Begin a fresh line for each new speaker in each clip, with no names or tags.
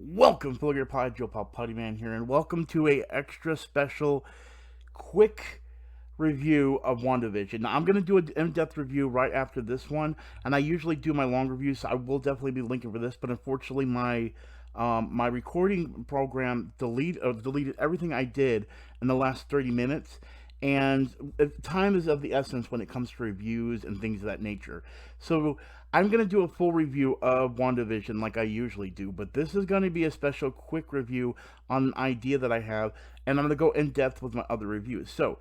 Welcome, Filigree Pod, Joe Pal Putty Man here, and welcome to a extra special, quick review of Wandavision. Now, I'm going to do an in-depth review right after this one, and I usually do my long reviews, so I will definitely be linking for this, but unfortunately my recording program deleted everything I did in the last 30 minutes, and time is of the essence when it comes to reviews and things of that nature. So I'm going to do a full review of WandaVision like I usually do, but this is going to be a special quick review on an idea that I have, and I'm going to go in depth with my other reviews. So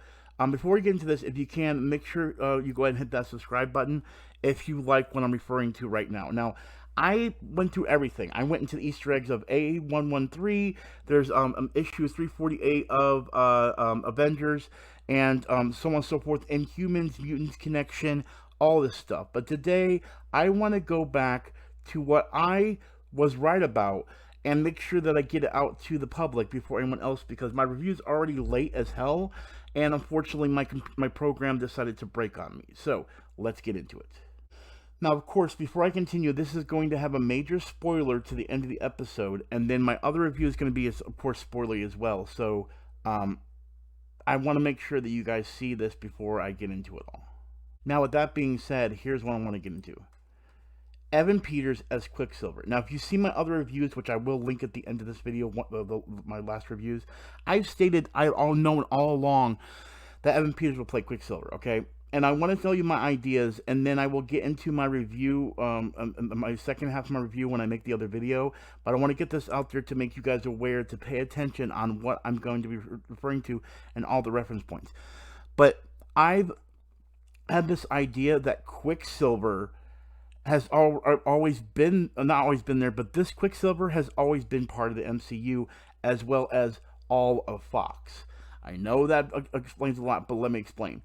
before we get into this, if you can, make sure you go ahead and hit that subscribe button if you like what I'm referring to right now. Now, I went through everything. I went into the Easter eggs of A113. There's issues 348 of Avengers, and so on and so forth. Inhumans, Mutants Connection, all this stuff. But today, I want to go back to what I was right about and make sure that I get it out to the public before anyone else, because my review's already late as hell, and unfortunately my program decided to break on me. So let's get into it. Now, of course, before I continue, this is going to have a major spoiler to the end of the episode, and then my other review is going to be, of course, spoilery as well. So I want to make sure that you guys see this before I get into it all. Now, with that being said, here's what I want to get into. Evan Peters as Quicksilver. Now, if you see my other reviews, which I will link at the end of this video, my last reviews, I've known all along that Evan Peters will play Quicksilver, okay? And I want to tell you my ideas, and then I will get into my review, my second half of my review when I make the other video. But I want to get this out there to make you guys aware to pay attention on what I'm going to be referring to and all the reference points. But I've had this idea that Quicksilver has always been, not always been there, but this Quicksilver has always been part of the MCU as well as all of Fox. I know that explains a lot, but let me explain.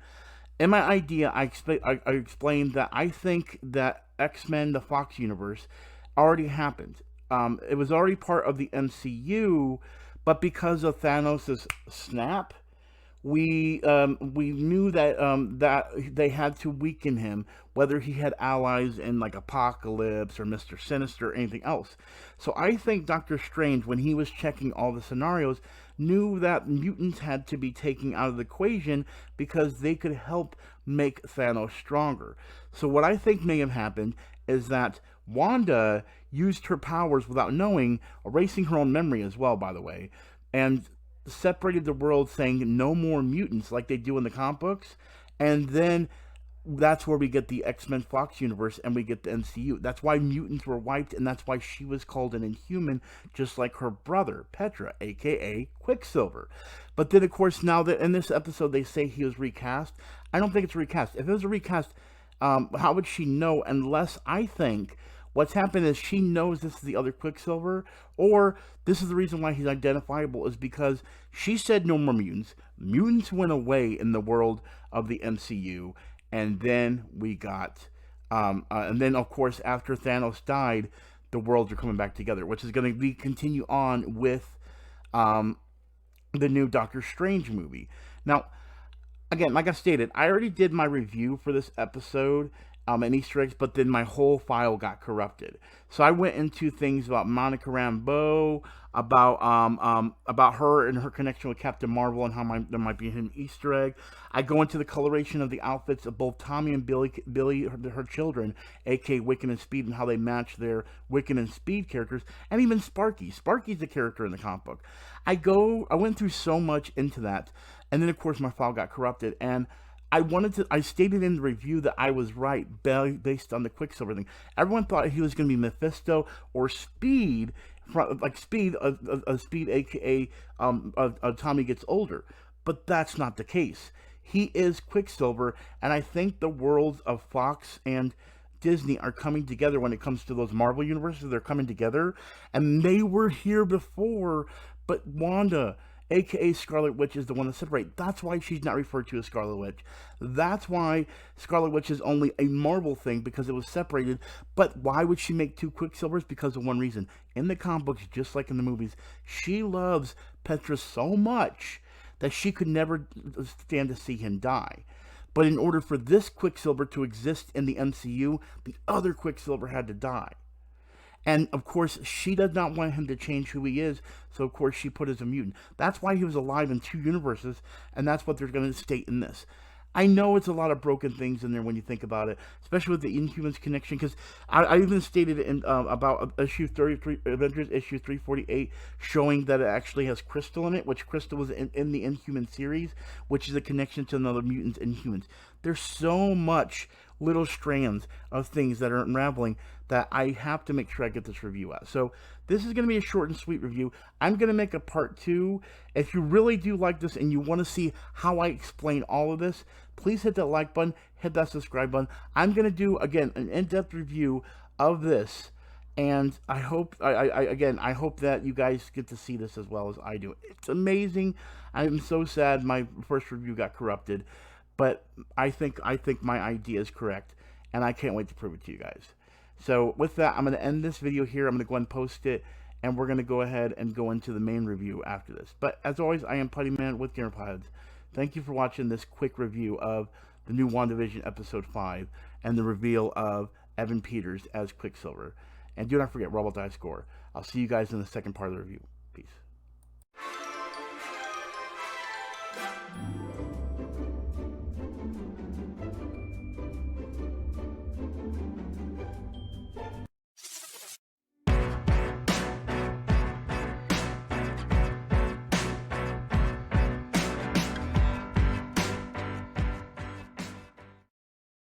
In my idea, I explained that I think that X-Men, the Fox universe, already happened. It was already part of the MCU, but because of Thanos' snap, we knew that that they had to weaken him, whether he had allies in like Apocalypse or Mr. Sinister or anything else. So I think Doctor Strange, when he was checking all the scenarios, knew that mutants had to be taken out of the equation because they could help make Thanos stronger. So what I think may have happened is that Wanda used her powers without knowing, erasing her own memory as well, by the way, and separated the world, saying no more mutants like they do in the comic books. And then that's where we get the X-Men Fox universe and we get the MCU. That's why mutants were wiped, and that's why she was called an Inhuman, just like her brother, Petra, aka Quicksilver. But then, of course, now that in this episode they say he was recast, I don't think it's a recast. If it was a recast, how would she know? Unless I think what's happened is she knows this is the other Quicksilver, or this is the reason why he's identifiable, is because she said no more mutants. Mutants went away in the world of the MCU, and then we got, and then of course after Thanos died, the worlds are coming back together, which is going to be continue on with the new Doctor Strange movie. Now, again, like I stated, I already did my review for this episode and Easter eggs, but then my whole file got corrupted. So I went into things about Monica Rambeau, about her and her connection with Captain Marvel, and how there might be an Easter egg. I go into the coloration of the outfits of both Tommy and Billy, her children, aka Wiccan and Speed, and how they match their Wiccan and Speed characters, and even Sparky. Sparky's the character in the comic book. I went through so much into that, and then of course my file got corrupted, and I stated in the review that I was right based on the Quicksilver thing. Everyone thought he was going to be Mephisto or Speed, like Speed, Speed, aka Tommy Gets Older. But that's not the case. He is Quicksilver, and I think the worlds of Fox and Disney are coming together when it comes to those Marvel universes. They're coming together, and they were here before, but Wanda, aka Scarlet Witch, is the one that separates. That's why she's not referred to as Scarlet Witch. That's why Scarlet Witch is only a Marvel thing, because it was separated. But why would she make two Quicksilvers? Because of one reason. In the comic books, just like in the movies, she loves Petra so much that she could never stand to see him die. But in order for this Quicksilver to exist in the MCU, the other Quicksilver had to die. And of course, she does not want him to change who he is, so of course she put as a mutant. That's why he was alive in two universes, and that's what they're going to state in this. I know it's a lot of broken things in there when you think about it, especially with the Inhumans connection. Because I even stated in about issue 33, Avengers issue 348, showing that it actually has Crystal in it, which Crystal was in the Inhuman series, which is a connection to another mutants Inhumans. There's so much little strands of things that are unraveling that I have to make sure I get this review out. So this is going to be a short and sweet review. I'm going to make a part 2. If you really do like this and you want to see how I explain all of this, please hit that like button, hit that subscribe button. I'm going to do, again, an in-depth review of this, and I hope, I hope that you guys get to see this as well as I do. It's amazing. I'm so sad my first review got corrupted, but I think my idea is correct, and I can't wait to prove it to you guys. So with that, I'm going to end this video here. I'm going to go ahead and post it, and we're going to go ahead and go into the main review after this. But as always, I am Putty Man with GamerPods. Thank you for watching this quick review of the new WandaVision Episode 5 and the reveal of Evan Peters as Quicksilver. And do not forget, roll out the high score. I'll see you guys in the second part of the review. Peace.